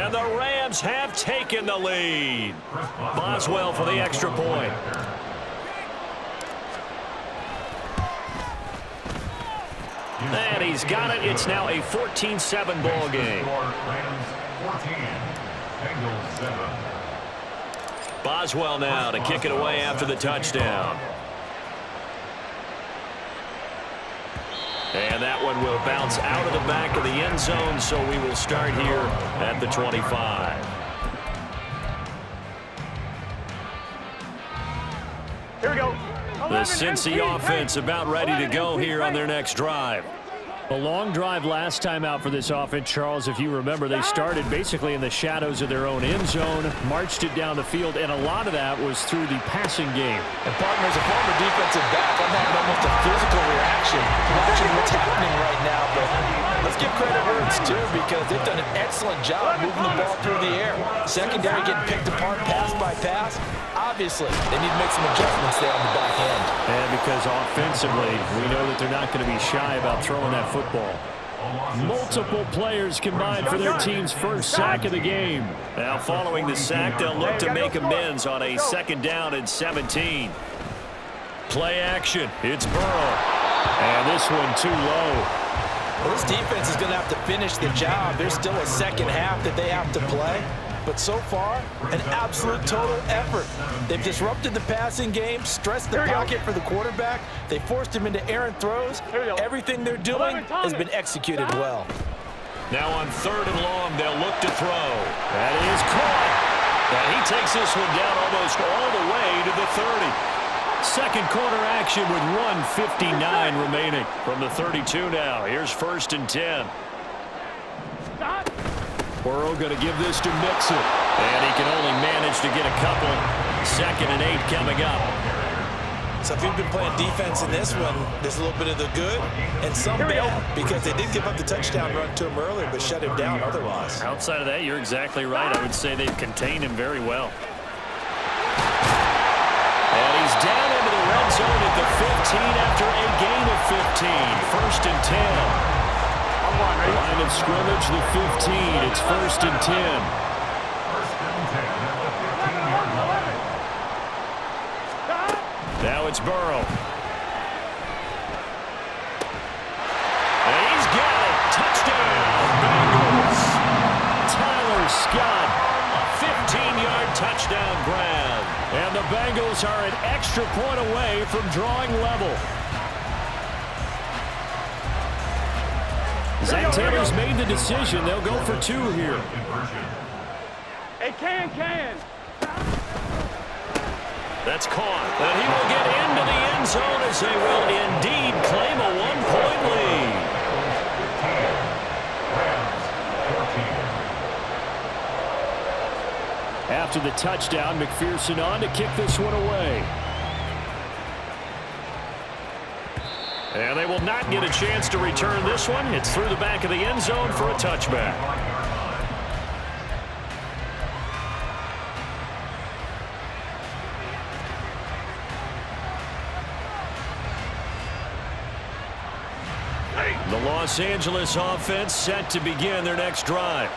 And the Rams have taken the lead. Boswell for the extra point. And he's got it. It's now a 14-7 ball game. Boswell now to kick it away after the touchdown. And that one will bounce out of the back of the end zone, so we will start here at the 25. Here we go. The Cincy offense about ready to go here on their next drive. A long drive last time out for this offense, Charles. If you remember, they started basically in the shadows of their own end zone, marched it down the field, and a lot of that was through the passing game. And partner, as a former defensive back, I'm having almost a physical reaction watching what's happening right now. But let's give credit where it's due, because they've done an excellent job moving the ball through the air. Secondary getting picked apart pass by pass. Obviously, they need to make some adjustments there on the back end. And because offensively, we know that they're not going to be shy about throwing that football. Multiple players combined for their team's first sack of the game. Now following the sack, they'll look to make amends on a 2nd down and 17. Play action. It's Burrow. And this one too low. Well, this defense is going to have to finish the job. There's still a second half that they have to play. But so far, an absolute total effort. They've disrupted the passing game, stressed the pocket for the quarterback. They forced him into errant throws. Everything they're doing has been executed well. Now on 3rd and long, they'll look to throw. That is caught. And he takes this one down almost all the way to the 30. Second quarter action with 1:59 remaining. From the 32 now, here's 1st and 10. Burrow going to give this to Mixon. And he can only manage to get a couple. 2nd and 8 coming up. So if you've been playing defense in this one, there's a little bit of the good and some bad, because they did give up the touchdown run to him earlier, but shut him down otherwise. Outside of that, you're exactly right. I would say they've contained him very well. And he's down into the red zone at the 15 after a gain of 15. 1st and 10. Line of scrimmage, the 15. It's 1st and 10. Now it's Burrow. And he's got it. Touchdown, Bengals. Tyler Scott. A 15-yard touchdown grab. And the Bengals are an extra point away from drawing level. Zach Taylor's made the decision. They'll go for 2 here. Hey, can. That's caught. And he will get into the end zone as they will indeed claim a 1-point lead. After the touchdown, McPherson on to kick this one away. And they will not get a chance to return this one. It's through the back of the end zone for a touchback. The Los Angeles offense set to begin their next drive.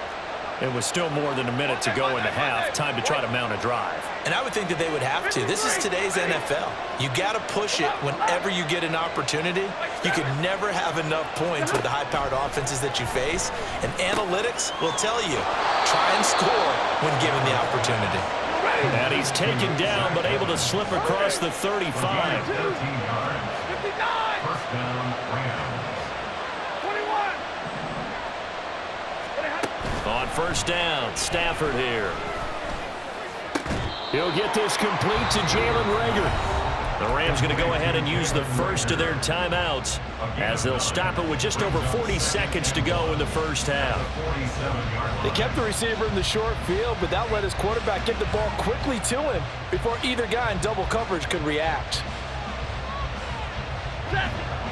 And with still more than a minute to go in the half, time to try to mount a drive. And I would think that they would have to. This is today's NFL. You got to push it whenever you get an opportunity. You can never have enough points with the high-powered offenses that you face. And analytics will tell you, try and score when given the opportunity. And he's taken down, but able to slip across the 35. 21. On 1st down, Stafford here. He'll get this complete to Jalen Reagor. The Rams going to go ahead and use the first of their timeouts as they'll stop it with just over 40 seconds to go in the first half. They kept the receiver in the short field, but that let his quarterback get the ball quickly to him before either guy in double coverage could react.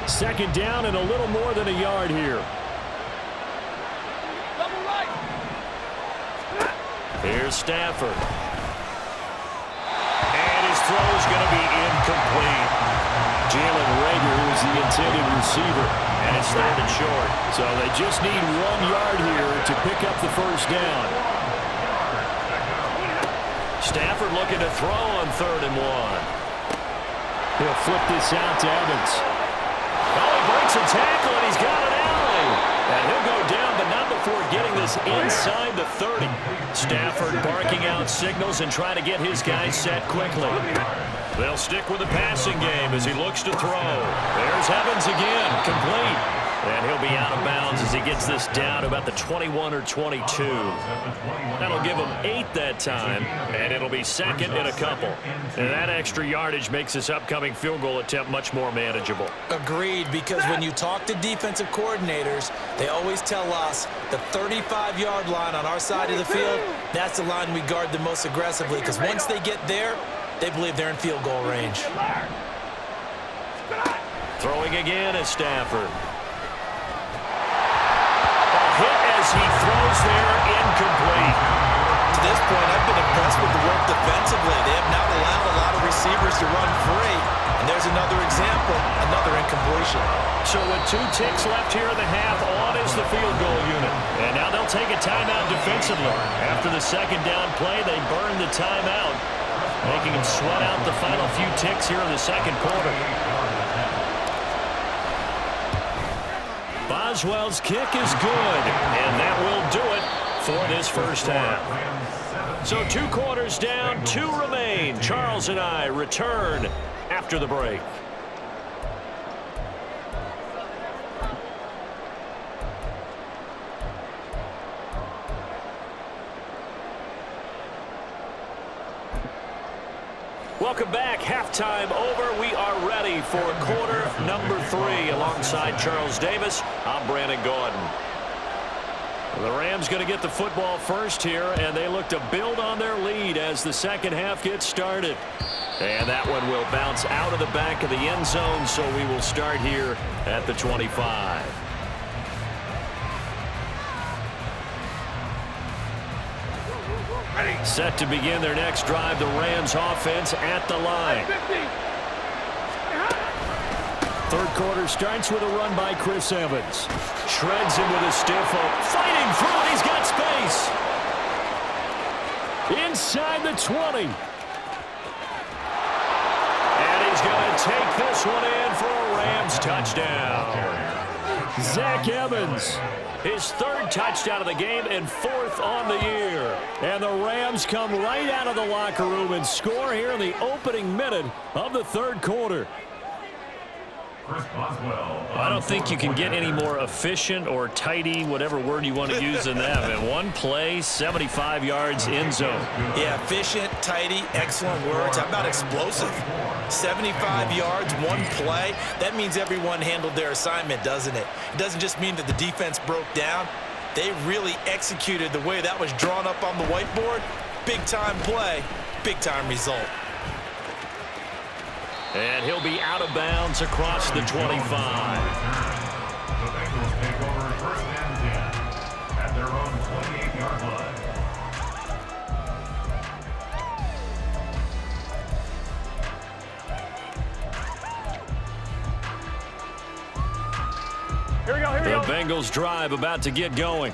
2nd down and a little more than a yard here. Here's Stafford. And his throw's going to be incomplete. Jalen Reagor is the intended receiver. And it's stopped short. So they just need 1 yard here to pick up the 1st down. Stafford looking to throw on 3rd and 1. He'll flip this out to Evans. Oh, he breaks a tackle, and he's got an alley. And he'll go down, but not before getting this inside the 30. Stafford barking out signals and trying to get his guys set quickly. They'll stick with the passing game as he looks to throw. There's Evans again, complete. And he'll be out of bounds as he gets this down to about the 21 or 22. That'll give him 8 that time, and it'll be 2nd and a couple. And that extra yardage makes this upcoming field goal attempt much more manageable. Agreed, because when you talk to defensive coordinators, they always tell us the 35-yard line on our side of the field, that's the line we guard the most aggressively, because once they get there, they believe they're in field goal range. Throwing again is Stafford. Hit as he throws there, incomplete. To this point, I've been impressed with the work defensively. They have not allowed a lot of receivers to run free. And there's another example, another incompletion. So with 2 ticks left here in the half, on is the field goal unit. And now they'll take a timeout defensively. After the 2nd down play, they burn the timeout, making them sweat out the final few ticks here in the 2nd quarter. Boswell's kick is good, and that will do it for this first half. So 2 quarters down, 2 remain. Charles and I return after the break. Welcome back. Halftime over. We are ready for quarter number 3. Alongside Charles Davis, I'm Brandon Gordon. The Rams going to get the football first here, and they look to build on their lead as the 2nd half gets started. And that one will bounce out of the back of the end zone, so we will start here at the 25. Set to begin their next drive, the Rams offense at the line. 3rd quarter starts with a run by Chris Evans. Shreds him with a stiff hook. Fighting through it, he's got space. Inside the 20. And he's going to take this one in for a Rams touchdown. Zach Evans. His 3rd touchdown of the game and 4th on the year. And the Rams come right out of the locker room and score here in the opening minute of the 3rd quarter. I don't think you can get any more efficient or tidy, whatever word you want to use than that. In one play, 75 yards in zone. Yeah, efficient, tidy, excellent words. How about explosive? 75 yards, one play. That means everyone handled their assignment, doesn't it? It doesn't just mean that the defense broke down. They really executed the way that was drawn up on the whiteboard. Big-time play, big-time result. And he'll be out of bounds across the 25. The Bengals take over 1st and 10 at their own 28-yard line. Here we go, here we The go. Bengals drive about to get going.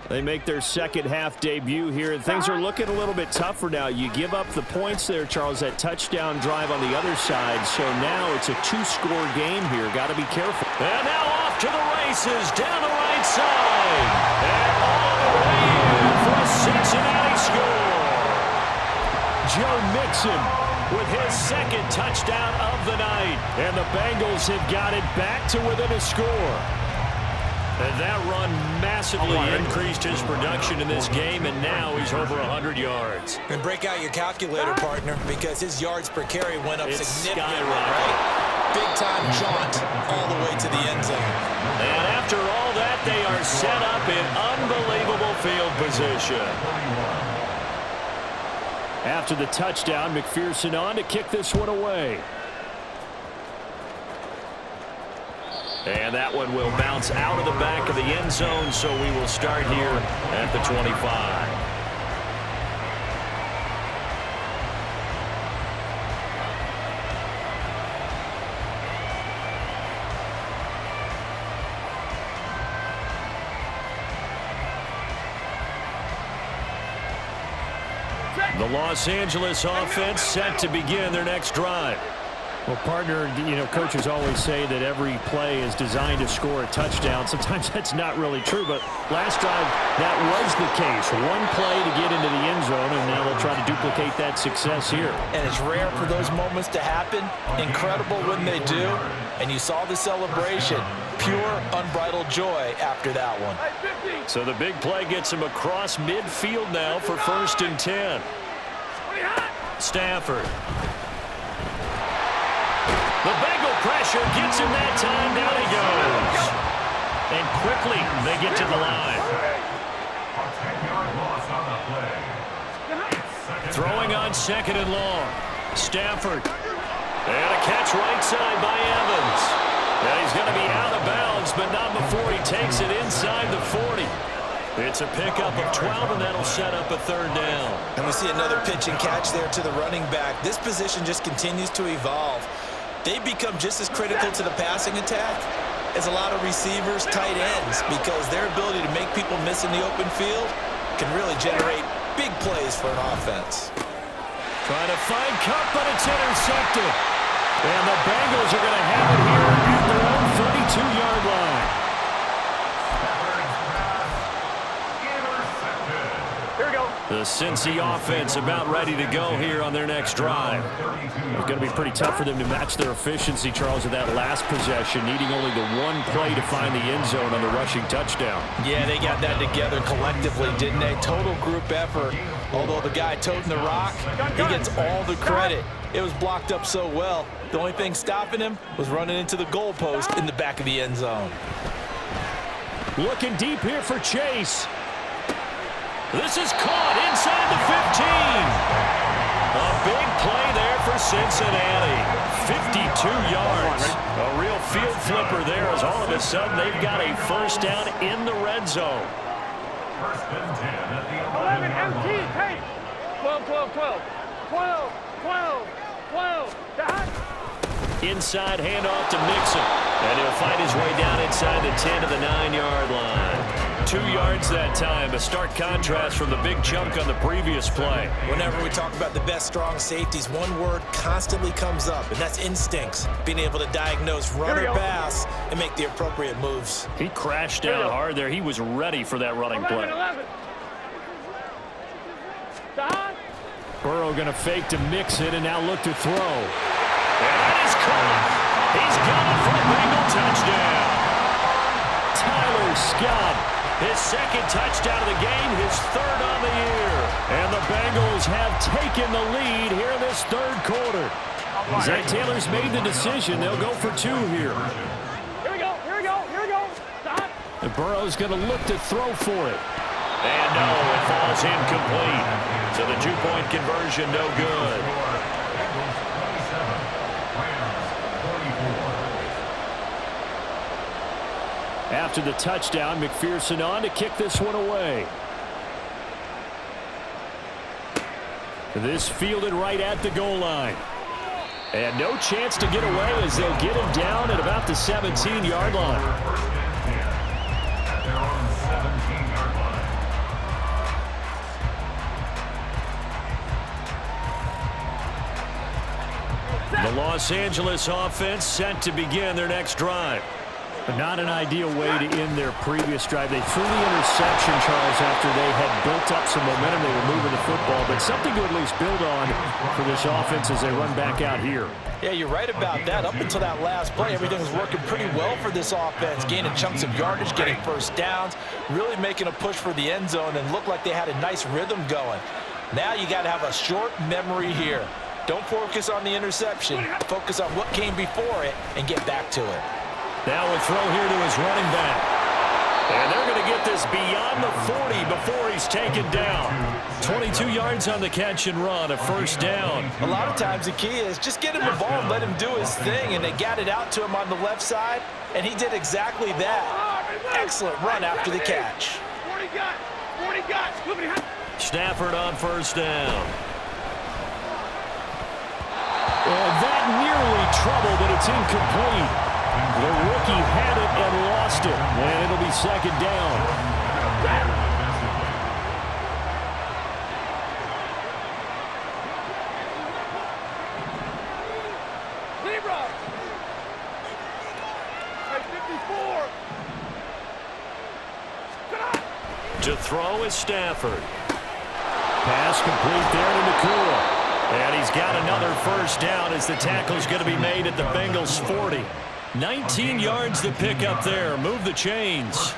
They make their 2nd half debut here, and things are looking a little bit tougher now. You give up the points there, Charles, that touchdown drive on the other side, so now it's a 2-score game here. Got to be careful. And now off to the races, down the right side. And all the way in for a Cincinnati score. Joe Mixon With his 2nd touchdown of the night. And the Bengals have got it back to within a score. And that run massively increased his production in this game, and now he's over 100 yards. And break out your calculator, partner, because his yards per carry went up significantly, skyrocketed. right? Big-time jaunt all the way to the end zone. And after all that, they are set up in unbelievable field position. After the touchdown, McPherson on to kick this one away. And that one will bounce out of the back of the end zone, so we will start here at the 25. The Los Angeles offense set to begin their next drive. Well, partner, coaches always say that every play is designed to score a touchdown. Sometimes that's not really true, but last drive, that was the case. One play to get into the end zone, and now they'll try to duplicate that success here. And it's rare for those moments to happen. Incredible when they do. And you saw the celebration. Pure, unbridled joy after that one. So the big play gets him across midfield now for 1st and 10. Stafford. The Bengal pressure gets him that time. Down he goes. And quickly they get to the line. Throwing on 2nd and long. Stafford. And a catch right side by Evans. And he's going to be out of bounds, but not before he takes it inside the 40. It's a pickup of 12, and that'll set up a 3rd down. And we see another pitch and catch there to the running back. This position just continues to evolve. They become just as critical to the passing attack as a lot of receivers, tight ends, because their ability to make people miss in the open field can really generate big plays for an offense. Trying to find Cup, but it's intercepted. And the Bengals are going to have it here at their own 32-yard line. Here we go. The Cincy offense about ready to go here on their next drive. It's going to be pretty tough for them to match their efficiency, Charles, at that last possession, needing only the one play to find the end zone on the rushing touchdown. Yeah, they got that together collectively, didn't they? Total group effort. Although the guy toting the rock, he gets all the credit. It was blocked up so well. The only thing stopping him was running into the goalpost in the back of the end zone. Looking deep here for Chase. This is caught inside the 15. A big play there for Cincinnati. 52 yards. A real field flipper there as all of a sudden they've got a 1st down in the red zone. 1st and 10 at the 11 MT, hey! 12, 12, 12. 12, 12, 12. Dot. Inside handoff to Mixon. And he'll find his way down inside the 10 to the 9-yard line. 2 yards that time. A stark contrast from the big chunk on the previous play. Whenever we talk about the best strong safeties, one word constantly comes up, and that's instincts. Being able to diagnose run or pass and make the appropriate moves. He crashed down hard there. He was ready for that running play. 11. Dot. Burrow going to fake to mix it and now look to throw. And that is caught. He's got it for a Bengal touchdown. Tyler Scott, his 2nd touchdown of the game, his 3rd on the year. And the Bengals have taken the lead here in this 3rd quarter. Zach Taylor's made the decision. They'll go for 2 here. Here we go, here we go, here we go. Dot. And Burrow's going to look to throw for it. And no, it falls incomplete. So the 2-point conversion no good. After the touchdown, McPherson on to kick this one away. This fielded right at the goal line. And no chance to get away as they'll get him down at about the 17-yard line. The Los Angeles offense set to begin their next drive. But not an ideal way to end their previous drive. They threw the interception, Charles, after they had built up some momentum. They were moving the football, but something to at least build on for this offense as they run back out here. Yeah, you're right about that. Up until that last play, everything was working pretty well for this offense, gaining chunks of yardage, getting 1st downs, really making a push for the end zone, and looked like they had a nice rhythm going. Now you got to have a short memory here. Don't focus on the interception. Focus on what came before it and get back to it. Now a throw here to his running back. And they're going to get this beyond the 40 before he's taken down. 22 yards on the catch and run, a 1st down. A lot of times the key is just get him the ball and let him do his thing, and they got it out to him on the left side, and he did exactly that. Excellent run after the catch. 40 got, 40 got. Stafford on 1st down. And that nearly trouble, but it's incomplete. The rookie had it and lost it, and it'll be 2nd down. To throw is Stafford. Pass complete there to Nakua. And he's got another first down as the tackle's going to be made at the Bengals 40. 19 yards to pick up there. Move the chains.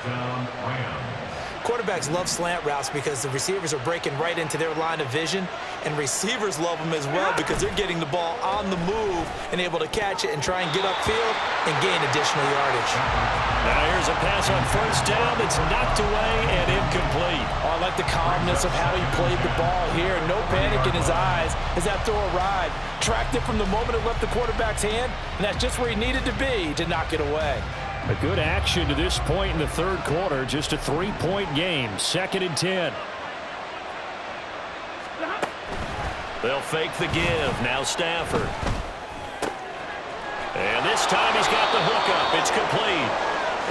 Quarterbacks love slant routes because the receivers are breaking right into their line of vision, and receivers love them as well because they're getting the ball on the move and able to catch it and try and get upfield and gain additional yardage. Now here's a pass on first down that's knocked away and incomplete. Oh, I like the calmness of how he played the ball here. No panic in his eyes as that throw arrived. Tracked it from the moment it left the quarterback's hand, and that's just where he needed to be to knock it away. A good action to this point in the third quarter. Just a 3-point game. 2nd and 10. They'll fake the give. Now Stafford. And this time he's got the hookup. It's complete.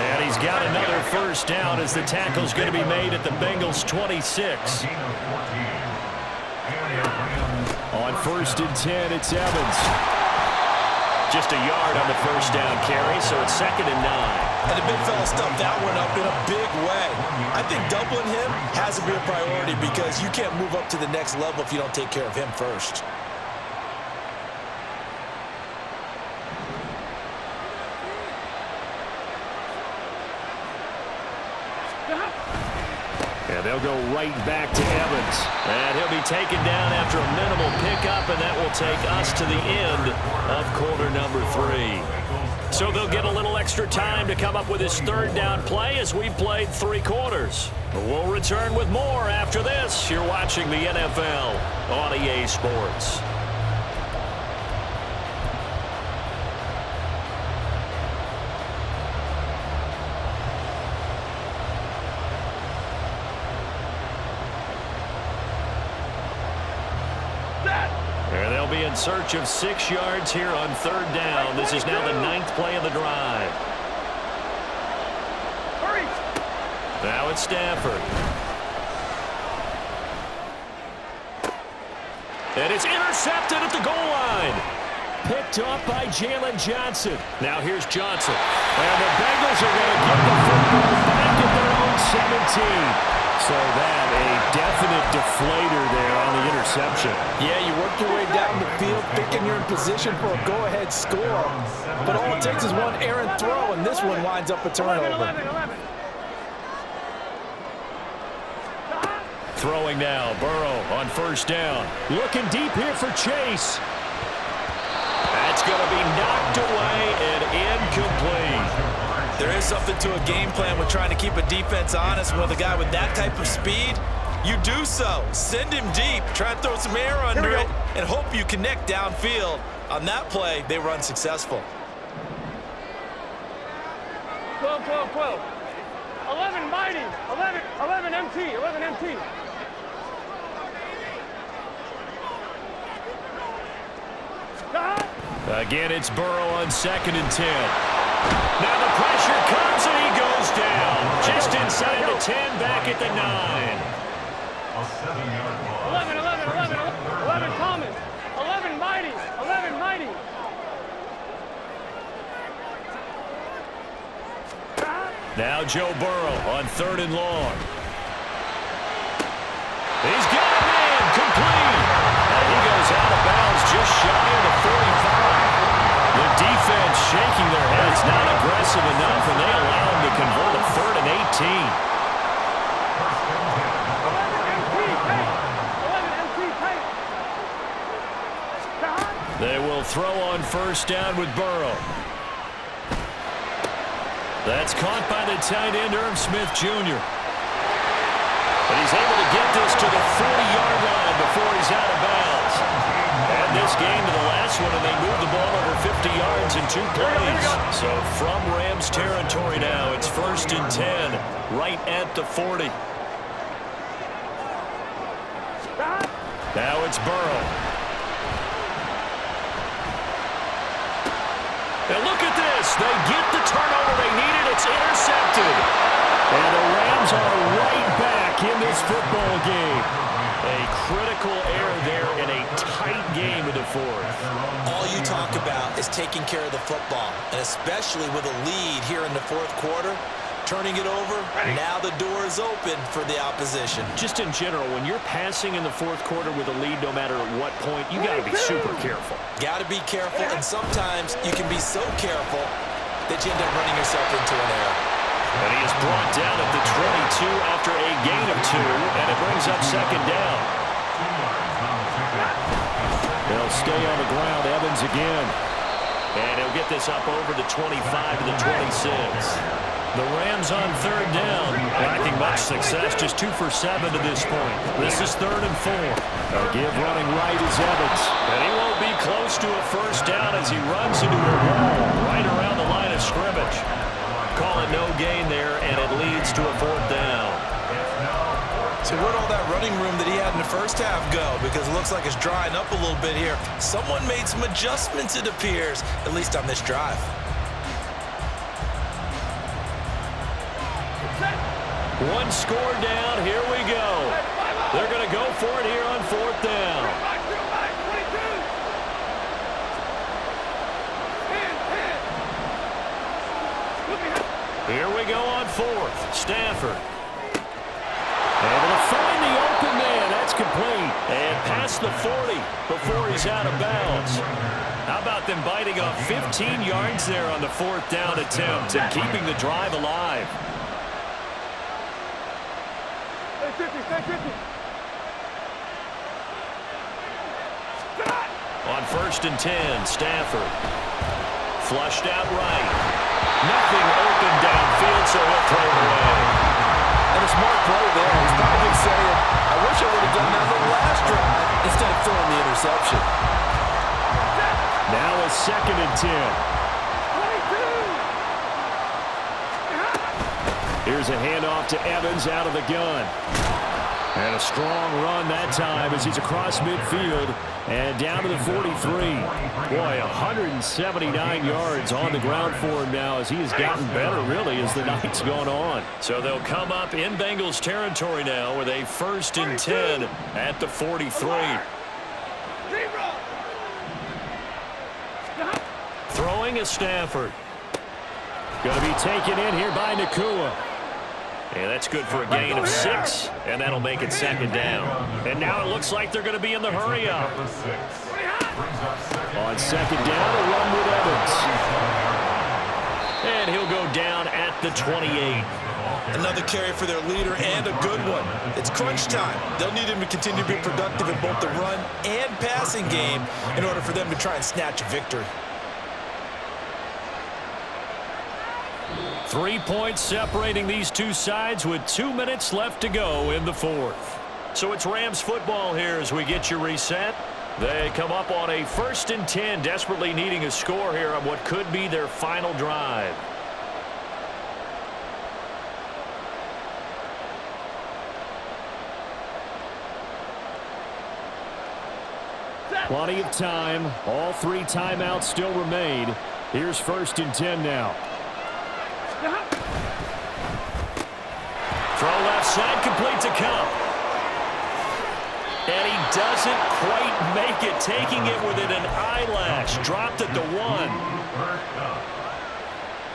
And he's got another first down as the tackle's going to be made at the Bengals 26. On 1st and 10, it's Evans. Just a yard on the first down carry, so it's 2nd and 9. And the big fella stuffed that one up in a big way. I think doubling him has to be a priority because you can't move up to the next level if you don't take care of him first. And they'll go right back to Evans. And he'll be taken down after a minimal pickup, and that will take us to the end of quarter number 3. So they'll get a little extra time to come up with his third down play as we've played 3 quarters. We'll return with more after this. You're watching the NFL on EA Sports. And they'll be in search of 6 yards here on third down. This is now the 9th play of the drive. Now it's Stafford. And it's intercepted at the goal line. Picked off by Jalen Johnson. Now here's Johnson. And the Bengals are going to get the football back at their own 17. So that, a definite deflator there on the interception. Yeah, you work your way down the field thinking you're in position for a go-ahead score. But all it takes is one errant throw, and this one winds up a turnover. 11. Throwing now, Burrow on first down. Looking deep here for Chase. That's going to be knocked away and incomplete. There is something to a game plan with trying to keep a defense honest. With a guy with that type of speed, you do so. Send him deep, try and throw some air under it, and hope you connect downfield. On that play, they were unsuccessful. 12. 11 mighty. 11 MT. 11 MT. Again, it's Burrow on 2nd and 10. Now the pressure comes and he goes down. Just inside the 10, back at the 9. 11 Thomas. 11 mighty. 11 mighty. Now Joe Burrow on 3rd and long. He's got a man complete. And he goes out of bounds just shy of the 45. The defense shaking their heads, not aggressive enough, and they allow him to convert a 3rd and 18. 11 MT. They will throw on first down with Burrow. That's caught by the tight end, Irv Smith Jr. But he's able to get this to the 40-yard line before he's out of bounds. And this game to the last one, and they move the ball over 50 yards in 2 plays. So from Rams territory now, it's 1st and 10, right at the 40. Now it's Burrow. And look at this. They get the turnover they needed. It's intercepted. And the Rams are right back in this football game. A critical error there in a tight game of the 4th. All you talk about is taking care of the football, and especially with a lead here in the 4th quarter. Turning it over, now the door is open for the opposition. Just in general, when you're passing in the fourth quarter with a lead, no matter at what point, you got to be super careful. Got to be careful, and sometimes you can be so careful that you end up running yourself into an error. And he is brought down at the 22 after a gain of 2, and it brings up second down. They'll stay on the ground. Evans again. And he'll get this up over the 25 to the 26. The Rams on third down, lacking much success, just 2 for 7 to this point. This is 3rd and 4. A give running right is Evans. And he won't be close to a first down as he runs into a wall right around the line of scrimmage. Call it no gain there, and it leads to a 4th down. So where'd all that running room that he had in the first half go? Because it looks like it's drying up a little bit here. Someone made some adjustments, it appears, at least on this drive. One score down, here we go. They're going to go for it here on 4th down. Here we go on 4th. Stafford. Able to find the open man. That's complete. And past the 40 before he's out of bounds. How about them biting off 15 yards there on the 4th down attempt and keeping the drive alive? On 1st and 10, Stafford. Flushed out right. Nothing open downfield, so he'll throw it away. And a smart play there. He's probably saying, I wish I would have done that on the last drive instead of throwing the interception. Now a 2nd and 10. Here's a handoff to Evans out of the gun. And a strong run that time as he's across midfield and down to the 43. Boy, 179 yards on the ground for him now as he has gotten better, really, as the night's gone on. So they'll come up in Bengals territory now with a 1st and 10 at the 43. Throwing is Stafford. Going to be taken in here by Nakua. And that's good for a gain of 6, and that'll make it 2nd down. And now it looks like they're going to be in the hurry-up. On 2nd down, a run with Evans. And he'll go down at the 28. Another carry for their leader and a good one. It's crunch time. They'll need him to continue to be productive in both the run and passing game in order for them to try and snatch a victory. 3 points separating these two sides with 2 minutes left to go in the 4th. So it's Rams football here as we get you reset. They come up on a 1st and 10, desperately needing a score here on what could be their final drive. Plenty of time. All 3 timeouts still remain. Here's 1st and 10 now. Throw left side, complete to Cup. And he doesn't quite make it, taking it within an eyelash. Dropped at the 1.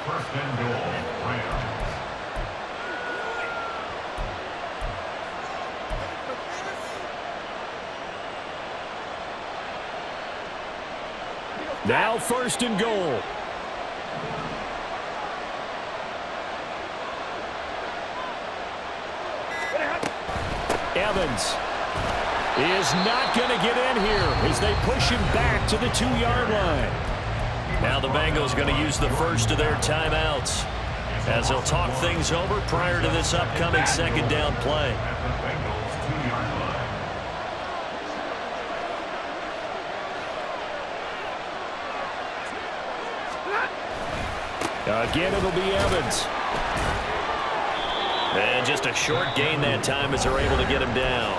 1st and goal, Rams. Now 1st and goal. Evans is not going to get in here as they push him back to the 2-yard line. Now the Bengals going to use the first of their timeouts as they'll talk things over prior to this upcoming 2nd down play. Again, it'll be Evans. And just a short gain that time as they're able to get him down.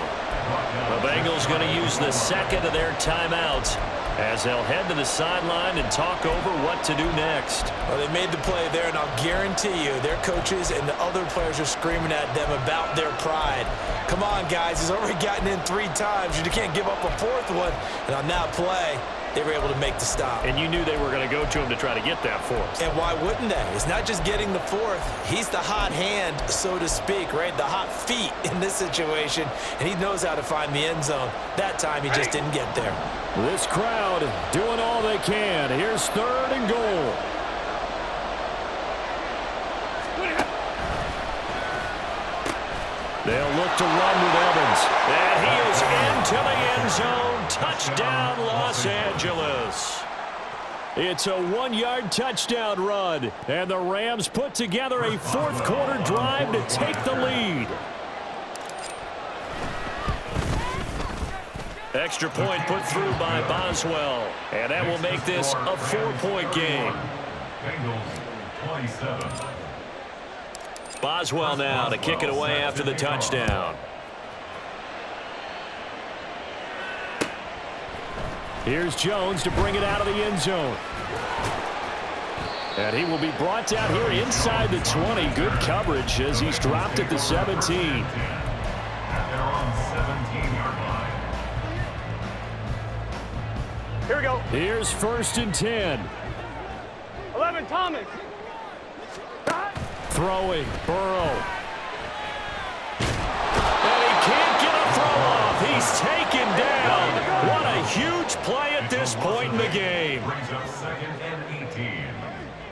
The Bengals going to use the 2nd of their timeouts as they'll head to the sideline and talk over what to do next. Well, they made the play there, and I'll guarantee you their coaches and the other players are screaming at them about their pride. Come on, guys. He's already gotten in 3 times. You can't give up a 4th one. And on that play, they were able to make the stop. And you knew they were going to go to him to try to get that fourth. And why wouldn't they? It's not just getting the fourth. He's the hot hand, so to speak, right? The hot feet in this situation, and he knows how to find the end zone. That time, he just didn't get there. This crowd doing all they can. Here's 3rd and goal. They'll look to run with Evans. And he is into the end zone. Touchdown, Los Angeles. It's a 1-yard touchdown run. And the Rams put together a 4th-quarter drive to take the lead. Extra point put through by Boswell. And that will make this a 4-point game. Bengals 27. Boswell now to kick it away after the touchdown. Here's Jones to bring it out of the end zone. And he will be brought down here inside the 20. Good coverage as he's dropped at the 17. At their own 17-yard line. Here we go. Here's 1st and 10. 11, Thomas. Throwing, Burrow. And he can't get a throw off. He's taken down. What a huge play at this point in the game. Brings up 2nd and 18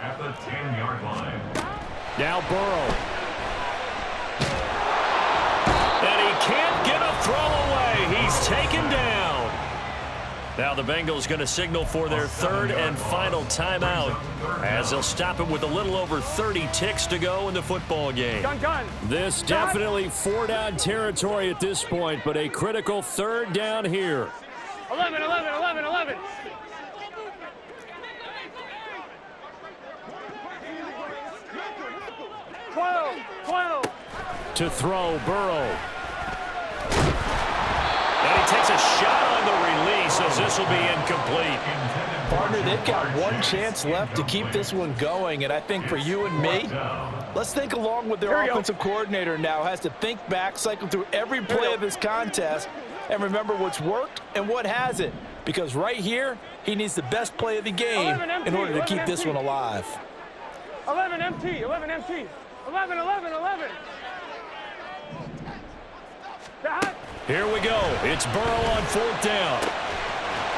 at the 10-yard line. Now Burrow. And he can't get a throw away. He's taken down. Now the Bengals going to signal for their 3rd and final timeout as they'll stop it with a little over 30 ticks to go in the football game. Gun. This definitely 4-down territory at this point, but a critical 3rd down here. 11. 12. To throw, Burrow. And he takes a shot on the release as this will be incomplete. Partner, they've got one chance left to keep this one going, and I think for you and me, let's think along with their offensive coordinator now has to think back, cycle through every play of this contest, and remember what's worked and what hasn't. Because right here, he needs the best play of the game in order to keep this one alive. 11 MT. 11. Here we go. It's Burrow on 4th down.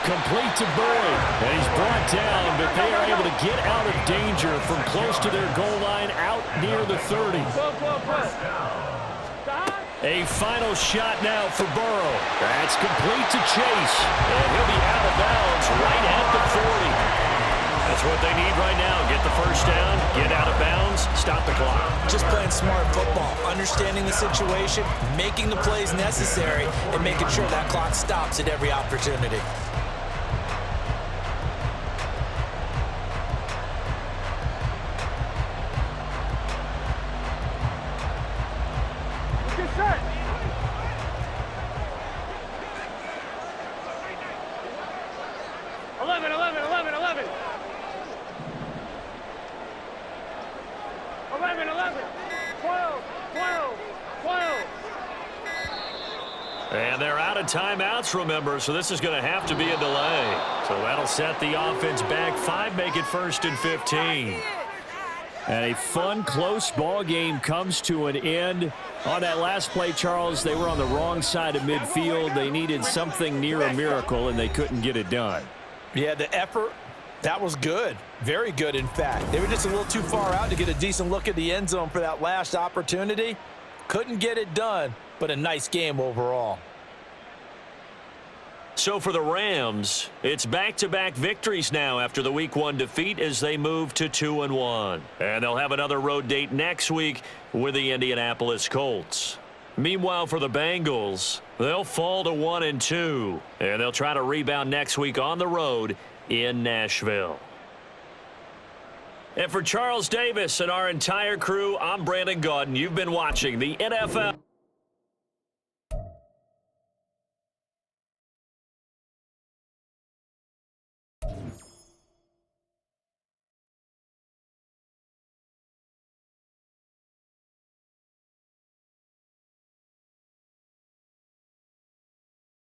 Complete to Boyd. And he's brought down, but they are able to get out of danger from close to their goal line out near the 30. 12. A final shot now for Burrow. That's complete to Chase. And he'll be out of bounds right at the 40. That's what they need right now. Get the first down, get out of bounds, stop the clock. Just playing smart football, understanding the situation, making the plays necessary, and making sure that clock stops at every opportunity. Get set. 11. 12. And they're out of timeouts, remember, so this is going to have to be a delay. So that'll set the offense back 5, make it 1st and 15. And a fun, close ball game comes to an end. On that last play, Charles, they were on the wrong side of midfield. They needed something near a miracle, and they couldn't get it done. Yeah, the effort, that was good. Very good, in fact. They were just a little too far out to get a decent look at the end zone for that last opportunity. Couldn't get it done, but a nice game overall. So for the Rams, it's back-to-back victories now after the Week 1 defeat as they move to 2-1. And they'll have another road date next week with the Indianapolis Colts. Meanwhile, for the Bengals, they'll fall to 1-2, and they'll try to rebound next week on the road in Nashville. And for Charles Davis and our entire crew, I'm Brandon Gaudin. You've been watching the NFL.